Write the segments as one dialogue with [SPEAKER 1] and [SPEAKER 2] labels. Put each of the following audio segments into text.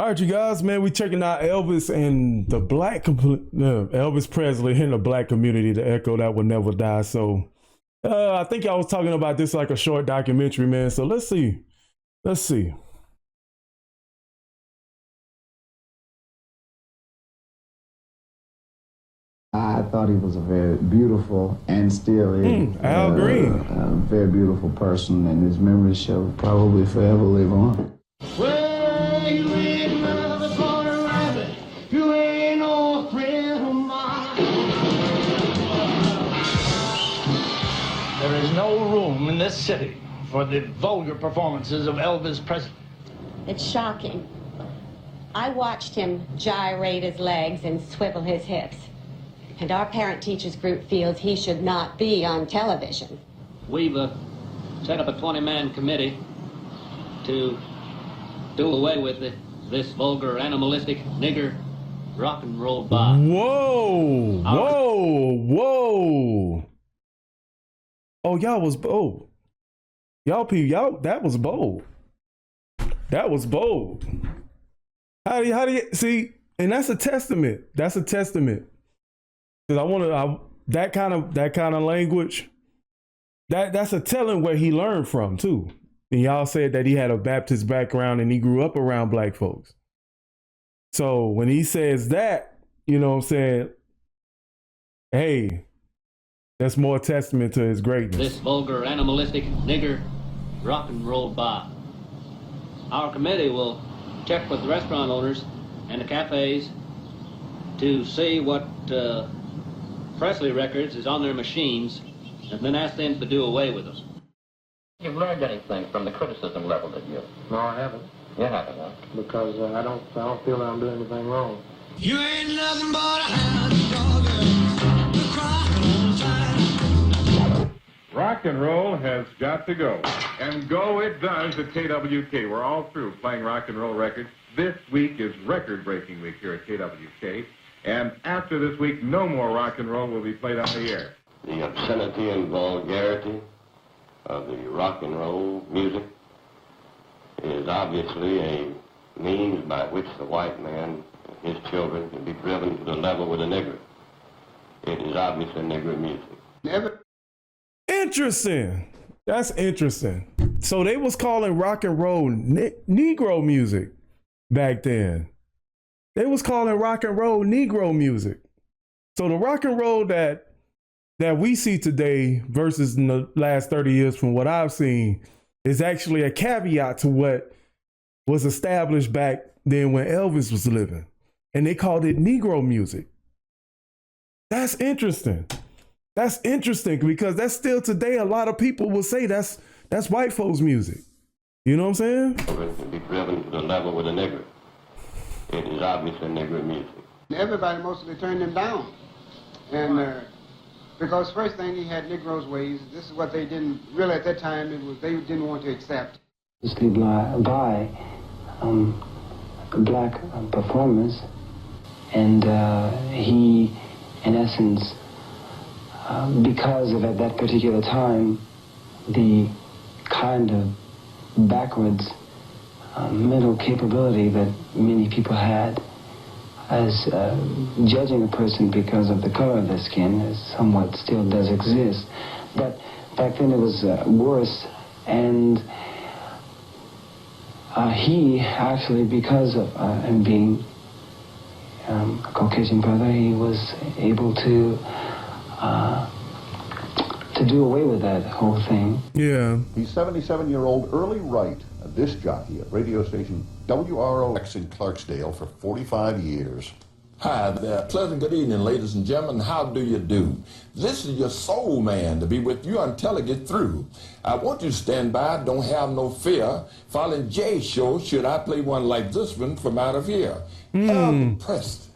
[SPEAKER 1] All right, you guys, man, we checking out Elvis and the Elvis Presley in the black community, the echo that will never die. So I think I was talking about this like a short documentary, man. So let's see. Let's see.
[SPEAKER 2] I thought he was a very beautiful and still is
[SPEAKER 1] Al Green.
[SPEAKER 2] A very beautiful person, and his memory shall probably forever live on.
[SPEAKER 3] Well, you ain't another corner rabbit. You ain't no friend of mine. There is no room in this city for the vulgar performances of Elvis Presley.
[SPEAKER 4] It's shocking. I watched him gyrate his legs and swivel his hips. And our parent-teachers group feels he should not be on television.
[SPEAKER 5] We've set up a 20-man committee to do away with this vulgar, animalistic, nigger rock and roll bar.
[SPEAKER 1] Whoa, whoa. Oh, y'all was bold. Y'all, that was bold. That was bold. How do you see? And that's a testament. That's a testament. Because that kind of language, that's a telling where he learned from too. And y'all said that he had a Baptist background and he grew up around black folks. So when he says that, you know what I'm saying, hey, that's more testament to his greatness.
[SPEAKER 5] This vulgar, animalistic, nigger rock and roll bar. Our committee will check with the restaurant owners and the cafes to see what Presley records is on their machines, and then ask them to do away with them.
[SPEAKER 6] You've learned anything from the criticism level, did you?
[SPEAKER 7] No, I haven't.
[SPEAKER 6] You haven't, huh?
[SPEAKER 7] Because I don't feel that I'm doing anything wrong.
[SPEAKER 3] You ain't nothing but a hound dog, crying all the time.
[SPEAKER 8] Rock and roll has got to go. And go it does at KWK. We're all through playing rock and roll records. This week is record-breaking week here at KWK. And after this week, no more rock and roll will be played on the air.
[SPEAKER 9] The obscenity and vulgarity of the rock and roll music is obviously a means by which the white man and his children can be driven to the level with a nigger. It is obviously nigger music.
[SPEAKER 1] Interesting. That's interesting. So they was calling rock and roll Negro music back then. They was calling rock and roll Negro music. So the rock and roll that we see today versus in the last 30 years from what I've seen is actually a caveat to what was established back then when Elvis was living. And they called it Negro music. That's interesting. That's interesting because that's still today a lot of people will say that's white folks music. You know what I'm saying?
[SPEAKER 9] Children can be driven to the level with a nigger. It is obviously nigger music.
[SPEAKER 7] Everybody mostly turned him down. And because first thing he had Negroes' ways. This is what they didn't, really at that time, they didn't want to accept.
[SPEAKER 2] By black performers, and he, in essence, because of at that particular time, the kind of backwards mental capability that many people had as judging a person because of the color of their skin is somewhat still does exist. But back then it was worse, and he actually, because of him being a Caucasian brother, he was able to do away with that whole thing.
[SPEAKER 1] Yeah.
[SPEAKER 10] He's 77-year-old Early Wright, a disc jockey at radio station WROX in Clarksdale for 45 years.
[SPEAKER 11] Hi there. Pleasant good evening, ladies and gentlemen. How do you do? This is your soul man to be with you until I get through. I want you to stand by, don't have no fear. Following Jay's show, should I play one like this one from out of here? Elvis Presley.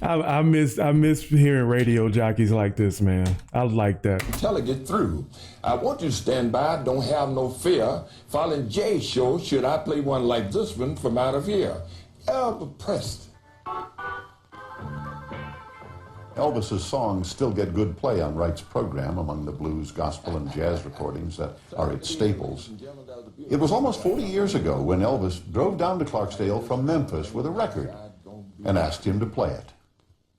[SPEAKER 1] I miss hearing radio jockeys like this, man. I like that.
[SPEAKER 11] Until I get through. I want you to stand by, don't have no fear. Following Jay's show, should I play one like this one from out of here? Elvis Presley.
[SPEAKER 10] Elvis's songs still get good play on Wright's program among the blues, gospel, and jazz recordings that are its staples. It was almost 40 years ago when Elvis drove down to Clarksdale from Memphis with a record and asked him to play it.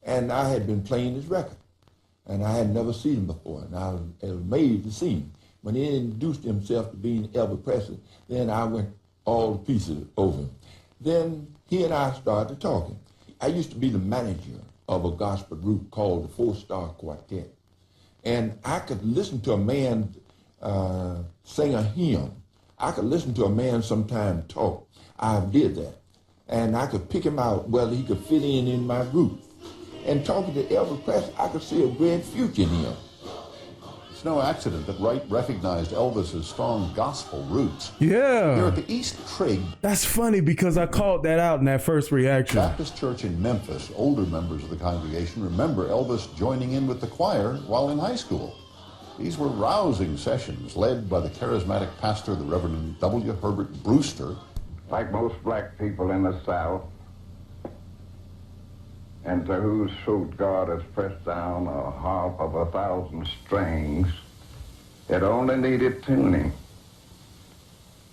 [SPEAKER 11] And I had been playing his record, and I had never seen him before, and I was amazed to see him. When he introduced himself to being Elvis Presley, then I went all to pieces over him. Then he and I started talking. I used to be the manager of a gospel group called the Four-Star Quartet. And I could listen to a man sing a hymn. I could listen to a man sometime talk. I did that. And I could pick him out whether he could fit in my group. And talking to Elvis Presley, I could see a great future in him.
[SPEAKER 10] It's no accident that Wright recognized Elvis's strong gospel roots.
[SPEAKER 1] Yeah.
[SPEAKER 10] Here at the East Trig.
[SPEAKER 1] That's funny because I called that out in that first reaction.
[SPEAKER 10] Baptist Church in Memphis, older members of the congregation remember Elvis joining in with the choir while in high school. These were rousing sessions led by the charismatic pastor, the Reverend W. Herbert Brewster.
[SPEAKER 12] Like most black people in the South, and to whose throat God has pressed down a harp of 1,000 strings, it only needed tuning.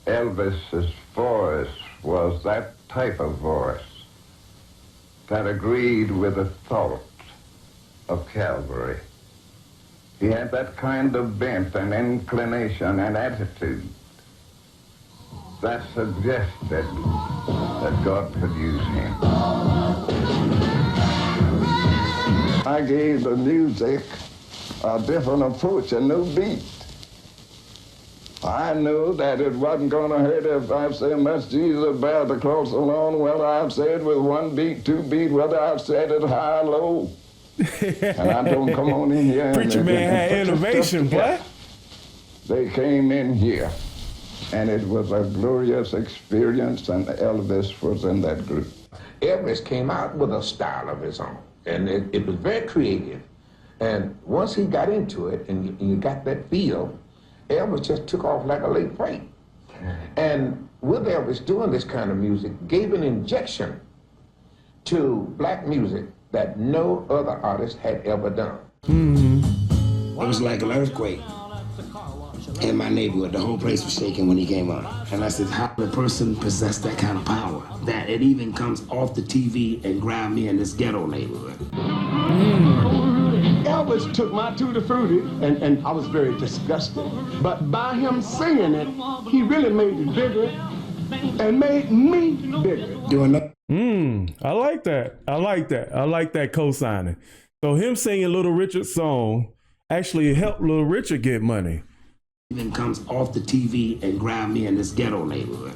[SPEAKER 12] Elvis's voice was that type of voice that agreed with the thought of Calvary. He had that kind of bent and inclination and attitude that suggested that God could use him. I gave the music a different approach, a new beat. I knew that it wasn't going to hurt if I said, "Much Jesus bear the cross alone," whether I've said with one beat, two beat, whether I've said it high or low. And I don't come on in here.
[SPEAKER 1] Preacher man had innovation, boy.
[SPEAKER 12] They came in here, and it was a glorious experience, and Elvis was in that group.
[SPEAKER 13] Elvis came out with a style of his own, and it was very creative. And once he got into it, and you got that feel, Elvis just took off like a late freight. And with Elvis doing this kind of music, gave an injection to black music that no other artist had ever done.
[SPEAKER 14] It was like an earthquake in my neighborhood. The whole place was shaking when he came on. And I said, how the person possessed that kind of power? That it even comes off the TV and grabbed me in this ghetto neighborhood.
[SPEAKER 15] Elvis took my Tutti Frutti, and I was very disgusted. But by him singing it, he really made it bigger and made me bigger.
[SPEAKER 14] Doing that.
[SPEAKER 1] I like that. I like that. I like that co-signing. So him singing Little Richard's song actually helped Little Richard get money.
[SPEAKER 14] Even comes off the TV and grabbed me in this ghetto neighborhood.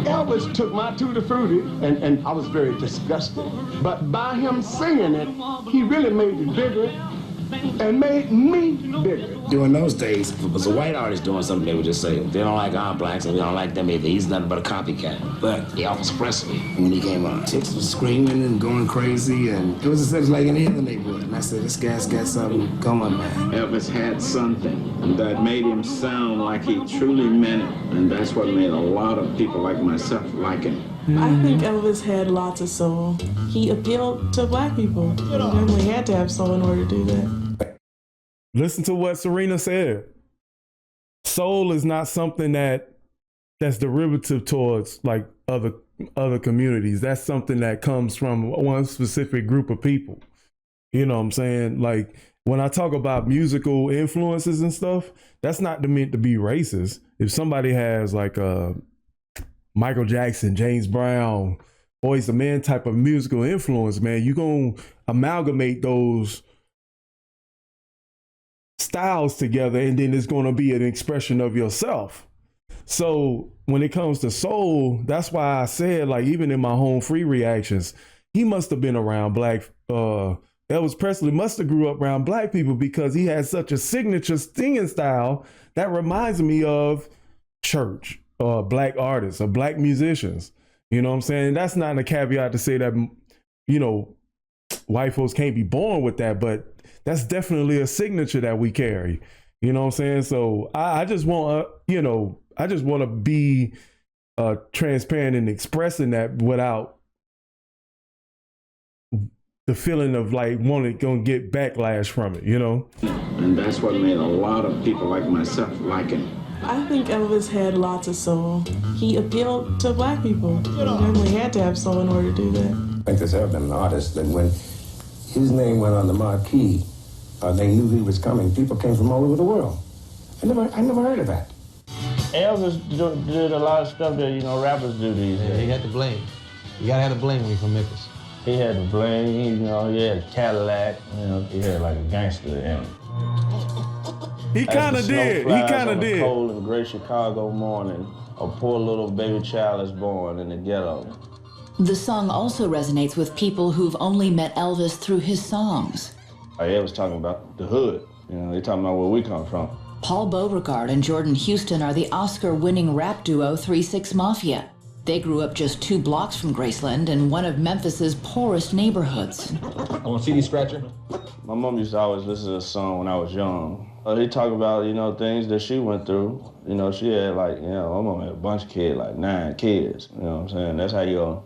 [SPEAKER 15] Elvis took my Tutti Frutti, and I was very disgusted. But by him singing it, he really made it bigger and made me bigger.
[SPEAKER 14] During those days, if it was a white artist doing something, they would just say, they don't like our blacks and we don't like them either. He's nothing but a copycat. But Elvis Presley, when he came on, chicks was screaming and going crazy, and it was just like any other neighborhood. And I said, this guy's got something going, man.
[SPEAKER 16] Elvis had something that made him sound like he truly meant it. And that's what made a lot of people like myself like him.
[SPEAKER 17] I think Elvis had lots of soul. He appealed to black people. He definitely had to have soul in order to do that.
[SPEAKER 1] Listen to what Serena said. Soul is not something that's derivative towards like other communities. That's something that comes from one specific group of people. You know what I'm saying? Like when I talk about musical influences and stuff, that's not meant to be racist. If somebody has like Michael Jackson, James Brown, Boyz II Men type of musical influence, man, you're going to amalgamate those styles together, and then it's going to be an expression of yourself. So when it comes to soul, that's why I said, like, even in my home free reactions, he must have been around black. Elvis Presley must have grew up around black people because he had such a signature singing style that reminds me of church, black artists or black musicians. You know what I'm saying? That's not a caveat to say that, you know, white folks can't be born with that, but that's definitely a signature that we carry. You know what I'm saying? So I just want, I just want to be transparent in expressing that without the feeling of like wanting gonna get backlash from it, you know?
[SPEAKER 16] And that's what made a lot of people like myself like him.
[SPEAKER 17] I think Elvis had lots of soul. He appealed to black people. He definitely had to have soul in order to do that.
[SPEAKER 13] I think there's ever been an artist that when his name went on the marquee, they knew he was coming. People came from all over the world. I never heard of that.
[SPEAKER 3] Elvis did a lot of stuff that, you know, rappers do these days.
[SPEAKER 18] He had the bling. You gotta have the bling when you're from Memphis.
[SPEAKER 3] He had the bling, you know, he had a Cadillac, you know, he had like a gangster in him.
[SPEAKER 1] He kind of did. He kind of did.
[SPEAKER 3] Cold and gray Chicago morning, a poor little baby child is born in the ghetto.
[SPEAKER 19] The song also resonates with people who've only met Elvis through his songs.
[SPEAKER 3] They was talking about the hood, you know, they talking about where we come from.
[SPEAKER 19] Paul Beauregard and Jordan Houston are the Oscar-winning rap duo 3 6 Mafia. They grew up just 2 blocks from Graceland in one of Memphis's poorest neighborhoods.
[SPEAKER 18] I want a CD scratcher.
[SPEAKER 3] My mom used to always listen to this song when I was young. They talk about, you know, things that she went through. You know, she had like, you know, my mom had a bunch of kids, like 9 kids. You know what I'm saying? That's how you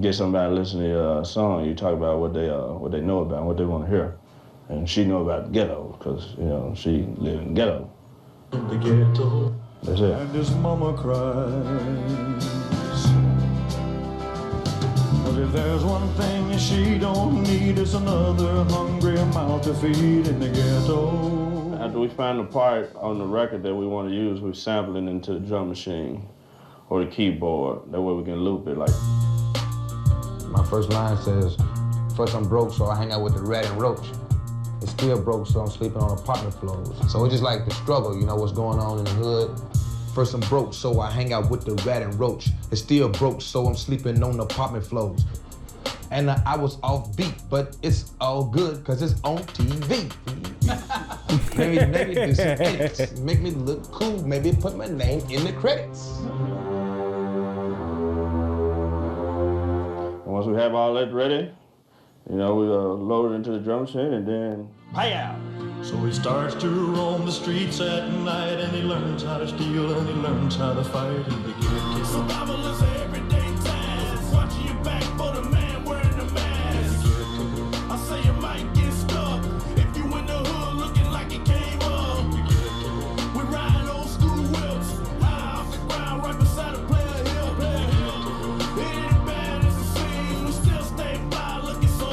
[SPEAKER 3] get somebody to listen to your song. You talk about what they know about, what they want to hear. And she know about the ghetto, because, you know, she lived in the ghetto.
[SPEAKER 20] In the ghetto.
[SPEAKER 3] That's it.
[SPEAKER 20] And his mama cries. But if there's one thing she don't need, it's another hungry mouth to feed in the ghetto.
[SPEAKER 3] After we find the part on the record that we want to use, we sample it into the drum machine or the keyboard. That way we can loop it like.
[SPEAKER 18] My first line says, first I'm broke, so I hang out with the rat and roach. It's still broke, so I'm sleeping on apartment floors. So it's just like the struggle, you know, what's going on in the hood. First I'm broke, so I hang out with the rat and roach. It's still broke, so I'm sleeping on apartment floors. And I was off beat, but it's all good, cause it's on TV. maybe do some edits, make me look cool, maybe put my name in the credits.
[SPEAKER 3] And once we have all that ready, you know, we load it into the drum machine and then pay out.
[SPEAKER 20] So he starts to roam the streets at night, and he learns how to steal and he learns how to fight in the ghetto. Survival is an everyday task. Watching your back for the man wearing the mask. I say you might get stuck if you in the hood looking like it came up. We ride old school whips, high off the ground right beside a player hill. It ain't bad as it seems. We still stay fly, looking so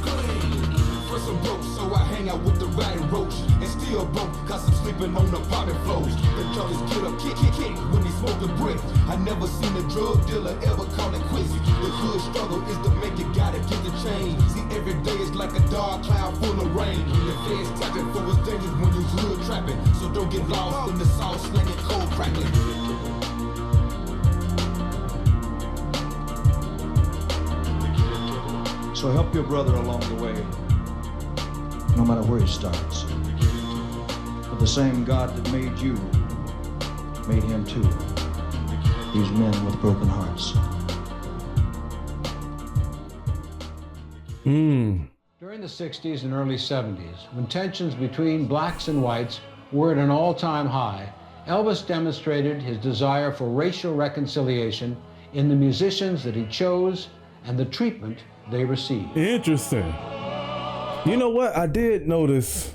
[SPEAKER 20] clean.
[SPEAKER 21] First I'm broke, so I hang out with the rat and roach. And still broke, cause I'm sleeping on apartment floors. The killers get up, kick when they smoke a brick. I never seen a drug dealer ever call it quits. The hood struggle is to make it, gotta get the change. See, every day is like a dark cloud full of rain. The feds tapping for it's dangerous when you hood trapping. So don't get lost in the sauce, slinging cold crackling.
[SPEAKER 20] So help your brother along the way, no matter where he starts. For the same God that made you, made him too. These men with broken hearts.
[SPEAKER 22] During the 60s and early 70s, when tensions between blacks and whites were at an all-time high, Elvis demonstrated his desire for racial reconciliation in the musicians that he chose and the treatment they received.
[SPEAKER 1] Interesting. You know what? I did notice.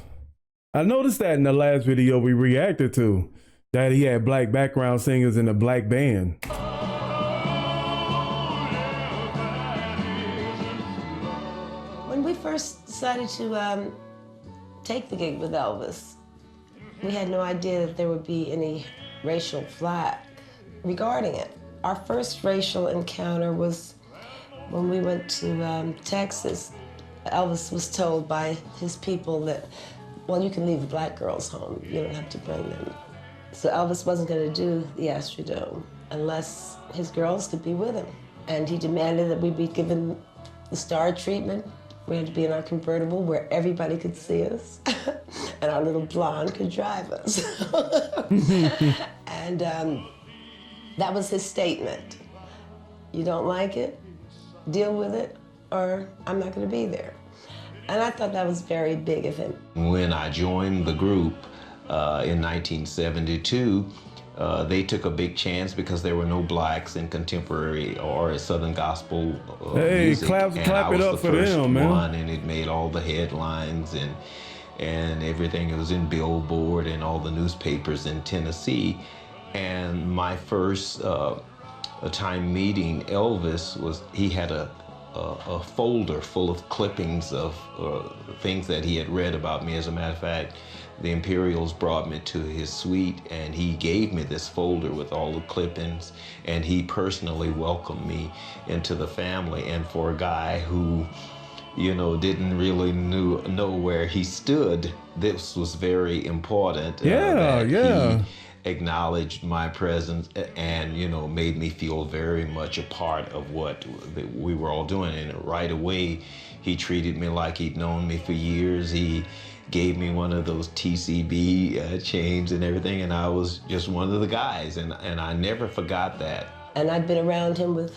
[SPEAKER 1] I noticed that in the last video we reacted to, that he had black background singers in a black band.
[SPEAKER 23] When we first decided to take the gig with Elvis, we had no idea that there would be any racial flag regarding it. Our first racial encounter was when we went to Texas. Elvis was told by his people that, well, you can leave the black girls home. You don't have to bring them. So Elvis wasn't going to do the Astrodome unless his girls could be with him. And he demanded that we be given the star treatment. We had to be in our convertible where everybody could see us, and our little blonde could drive us. And that was his statement. You don't like it? Deal with it, or I'm not going to be there. And I thought that was very big of him.
[SPEAKER 24] When I joined the group in 1972,
[SPEAKER 4] They took a big chance because there were no blacks in contemporary or Southern gospel music.
[SPEAKER 1] Clap it up for them, man.
[SPEAKER 4] One, and it made all the headlines and everything. It was in Billboard and all the newspapers in Tennessee. And my first time meeting Elvis was, he had a folder full of clippings of things that he had read about me. As a matter of fact, the Imperials brought me to his suite and he gave me this folder with all the clippings, and he personally welcomed me into the family. And for a guy who, you know, didn't really know where he stood, this was very important. He acknowledged my presence and, you know, made me feel very much a part of what we were all doing. And right away, he treated me like he'd known me for years. He gave me one of those TCB chains and everything, and I was just one of the guys, and I never forgot that.
[SPEAKER 23] And I've been around him with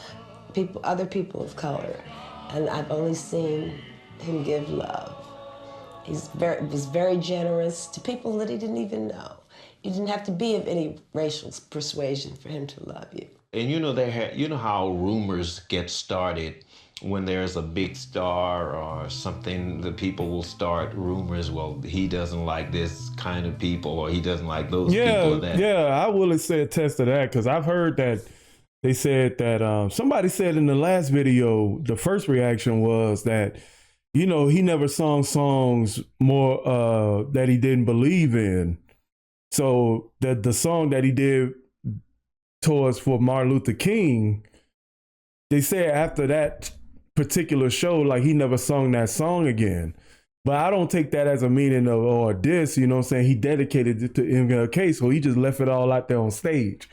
[SPEAKER 23] other people of color, and I've only seen him give love. He was very generous to people that he didn't even know. You didn't have to be of any racial persuasion for him to love you.
[SPEAKER 4] And you know, you know how rumors get started when there's a big star or something. The people will start rumors. Well, he doesn't like this kind of people, or he doesn't like those people.
[SPEAKER 1] I will say attest to that, because I've heard that they said that somebody said in the last video, the first reaction was that, you know, he never sung songs more that he didn't believe in. So the song that he did towards for Martin Luther King, they said after that particular show, like, he never sung that song again. But I don't take that as a meaning of, or a diss, you know what I'm saying? He dedicated it to MLK, so he just left it all out there on stage.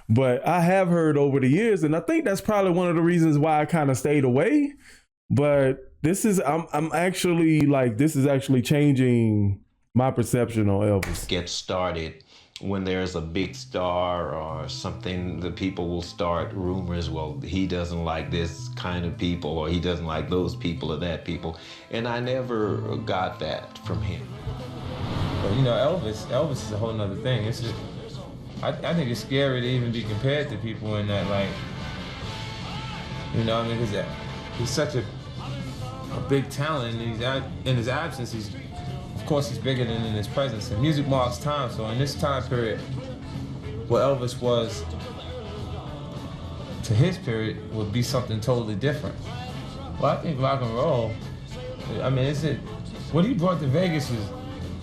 [SPEAKER 1] But I have heard over the years, and I think that's probably one of the reasons why I kind of stayed away. But this is, I'm actually like, this is actually changing my perception on Elvis.
[SPEAKER 4] Get started when there's a big star or something. The people will start rumors. Well, he doesn't like this kind of people, or he doesn't like those people or that people. And I never got that from him.
[SPEAKER 5] But you know, Elvis is a whole nother thing. It's just, I think it's scary to even be compared to people in that, like, you know, I mean, because he's such a big talent, and in his absence, of course, he's bigger than in his presence. And music marks time, so in this time period, what Elvis was to his period would be something totally different. Well, I think rock and roll, I mean, what he brought to Vegas is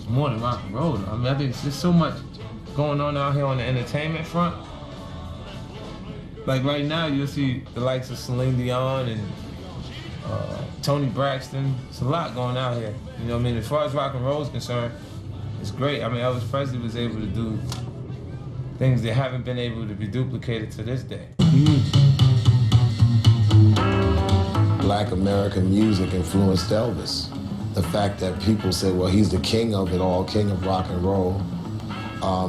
[SPEAKER 5] more than rock and roll. I mean, I think there's so much going on out here on the entertainment front. Like right now, you'll see the likes of Celine Dion and Tony Braxton. It's a lot going out here. You know what I mean? As far as rock and roll is concerned, it's great. I mean, Elvis Presley was able to do things that haven't been able to be duplicated to this day.
[SPEAKER 6] Black American music influenced Elvis. The fact that people say, well, he's the king of it all, king of rock and roll,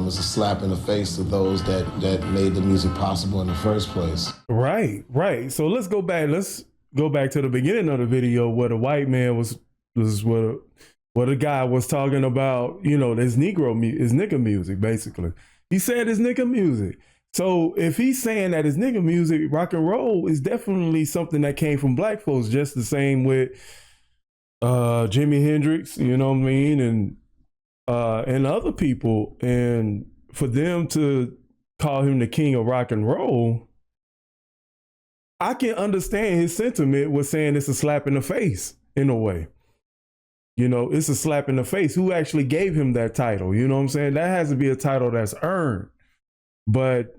[SPEAKER 6] is a slap in the face to those that made the music possible in the first place.
[SPEAKER 1] Right. So let's go back. Let's go back to the beginning of the video where the white man was what a guy was talking about, you know, his nigga music, basically. He said his nigga music. So if he's saying that his nigga music, rock and roll, is definitely something that came from black folks, just the same with Jimi Hendrix, you know what I mean, and other people. And for them to call him the king of rock and roll, I can understand his sentiment with saying it's a slap in the face, in a way. You know, it's a slap in the face. Who actually gave him that title? You know what I'm saying? That has to be a title that's earned. But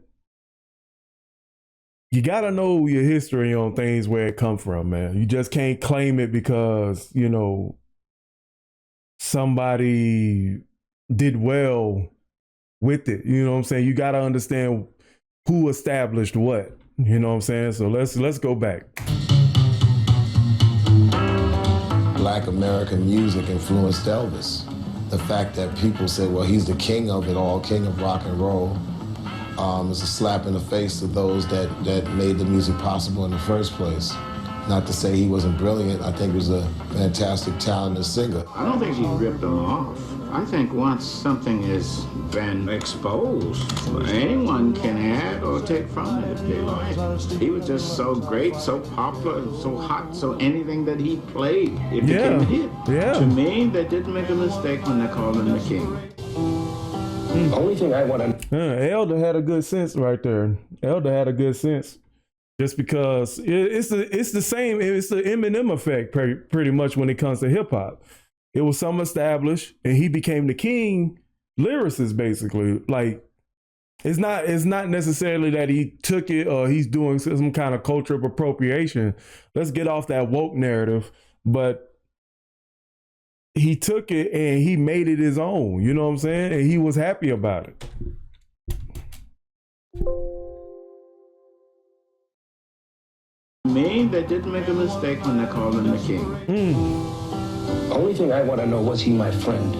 [SPEAKER 1] you got to know your history on things, where it come from, man. You just can't claim it because, you know, somebody did well with it. You know what I'm saying? You got to understand who established what. You know what I'm saying? So let's go back.
[SPEAKER 6] Black American music influenced Elvis. The fact that people say, well, he's the king of it all, king of rock and roll, is a slap in the face to those that made the music possible in the first place. Not to say he wasn't brilliant. I think he was a fantastic, talented singer.
[SPEAKER 16] I don't think he ripped them off. I think once something has been exposed, anyone can add or take from it if they like. He was just so great, so popular, so hot, so anything that he played, it became a hit.
[SPEAKER 1] Yeah.
[SPEAKER 16] To me, they didn't make a mistake when they called him the king.
[SPEAKER 13] The only thing I want to...
[SPEAKER 1] Elder had a good sense right there. Elder had a good sense. Just because it's the same, it's the Eminem effect pretty much when it comes to hip hop. It was some established, and he became the king lyricist, basically. Like, it's not necessarily that he took it or he's doing some kind of cultural appropriation. Let's get off that woke narrative. But he took it and he made it his own. You know what I'm saying? And he was happy about it.
[SPEAKER 16] Me, they didn't make a mistake when they called him the king.
[SPEAKER 13] The only thing I want to know, was he my friend?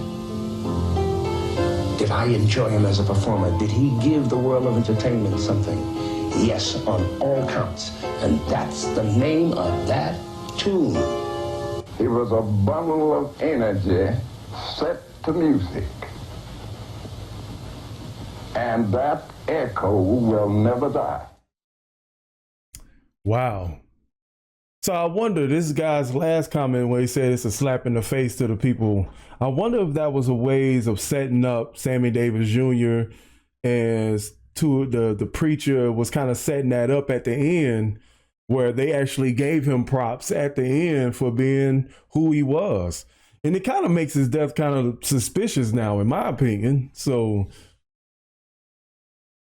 [SPEAKER 13] Did I enjoy him as a performer? Did he give the world of entertainment something? Yes, on all counts. And that's the name of that tune.
[SPEAKER 12] He was a bundle of energy set to music. And that echo will never die.
[SPEAKER 1] Wow. So I wonder, this guy's last comment where he said it's a slap in the face to the people, I wonder if that was a ways of setting up Sammy Davis Jr. as to the preacher was kind of setting that up at the end, where they actually gave him props at the end for being who he was. And it kind of makes his death kind of suspicious now, in my opinion. So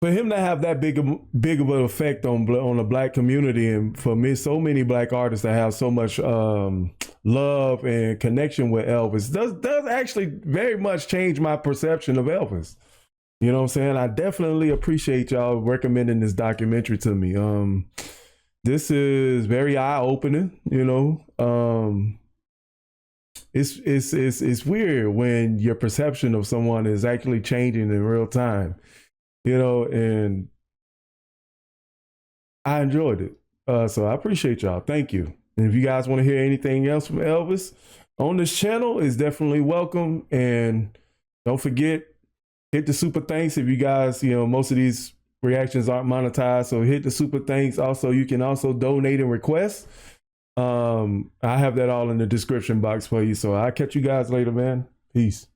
[SPEAKER 1] for him to have that big of an effect on the black community, and for me, so many black artists that have so much love and connection with Elvis does actually very much change my perception of Elvis. You know what I'm saying? I definitely appreciate y'all recommending this documentary to me. This is very eye-opening, you know. It's weird when your perception of someone is actually changing in real time. You know, and I enjoyed it. So I appreciate y'all. Thank you. And if you guys want to hear anything else from Elvis on this channel, is definitely welcome. And don't forget, hit the super thanks. If you guys, you know, most of these reactions aren't monetized, so hit the super thanks. Also, you can also donate and request. I have that all in the description box for you. So I'll catch you guys later, man. Peace.